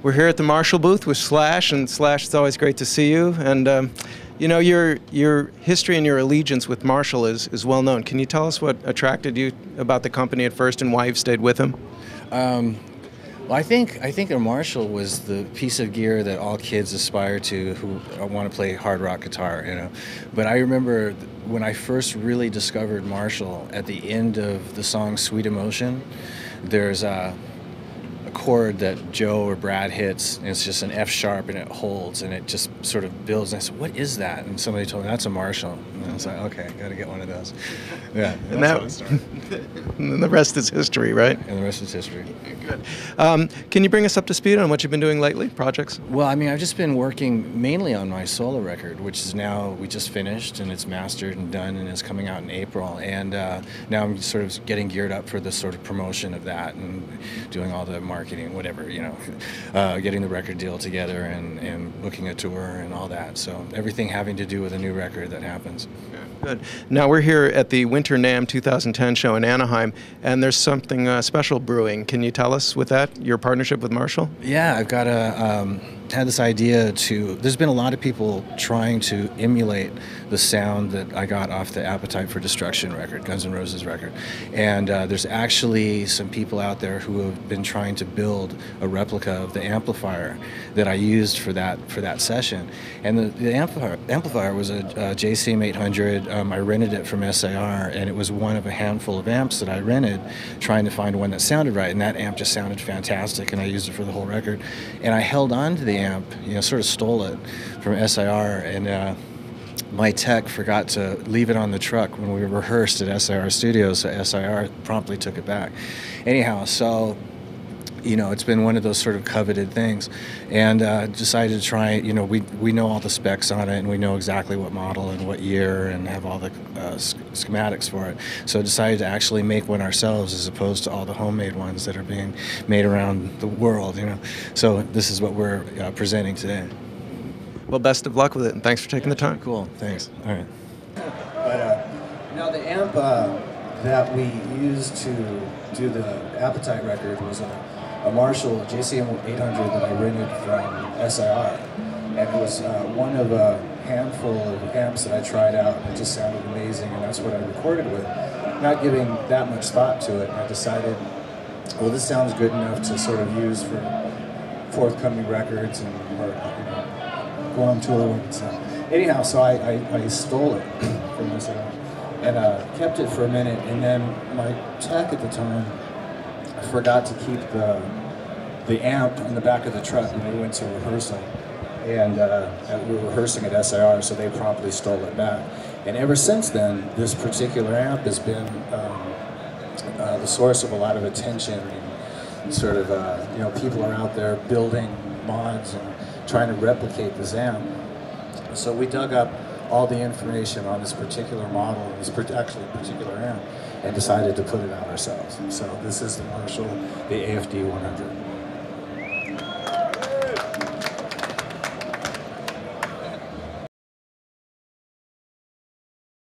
We're here at the Marshall booth with Slash, and Slash, it's always great to see you. And you know, your history and your allegiance with Marshall is well known. Can you tell us what attracted you about the company at first and why you've stayed with them? Well, I think a Marshall was the piece of gear that all kids aspire to who want to play hard rock guitar, you know. But I remember when I first really discovered Marshall, at the end of the song "Sweet Emotion," there's a chord that Joe or Brad hits, and it's just an F sharp, and it holds, and it just sort of builds. And I said, "What is that?" And somebody told me, "That's a Marshall." And I was like, "Okay, got to get one of those." Yeah, and that was and the rest is history, right? And the rest is history. Good. Can you bring us up to speed on what you've been doing lately, projects? Well, I mean, I've just been working mainly on my solo record, which is now, we just finished, and it's mastered and done, and is coming out in April. And now I'm sort of getting geared up for the sort of promotion of that and doing all the marketing, whatever, you know, getting the record deal together and booking a tour and all that. So everything having to do with a new record that happens. Good. Now we're here at the Winter NAMM 2010 show in Anaheim, and there's something special brewing. Can you tell us with that, your partnership with Marshall? Yeah, I've got had this idea there's been a lot of people trying to emulate the sound that I got off the Appetite for Destruction record, Guns N' Roses record. And there's actually some people out there who have been trying to build a replica of the amplifier that I used for that session. And the amplifier was a JCM 800. I rented it from SAR, and it was one of a handful of amps that I rented, trying to find one that sounded right. And that amp just sounded fantastic, and I used it for the whole record. And I held on to the amp, you know, sort of stole it from SIR, and my tech forgot to leave it on the truck when we rehearsed at SIR Studios, so SIR promptly took it back. Anyhow, so, you know, it's been one of those sort of coveted things, and decided to try, you know, we know all the specs on it, and we know exactly what model and what year, and have all the schematics for it. So decided to actually make one ourselves, as opposed to all the homemade ones that are being made around the world, you know. So this is what we're presenting today. Well, best of luck with it, and thanks for taking the time. Cool, thanks. All right. But now the amp that we used to do the Appetite record was a Marshall JCM 800 that I rented from SIR, and it was one of a handful of amps that I tried out, and it just sounded amazing, and that's what I recorded with, not giving that much thought to it. And I decided, well, this sounds good enough to sort of use for forthcoming records and go on tour with it. So anyhow, so I stole it from this and kept it for a minute, and then my tech at the time forgot to keep the amp in the back of the truck when we went to rehearsal, and we were rehearsing at SIR, so they promptly stole it back. And ever since then, this particular amp has been the source of a lot of attention, and sort of you know, people are out there building mods and trying to replicate this amp. So we dug up all the information on this particular model, this particular amp, and decided to put it out ourselves. So this is the Marshall, the AFD 100.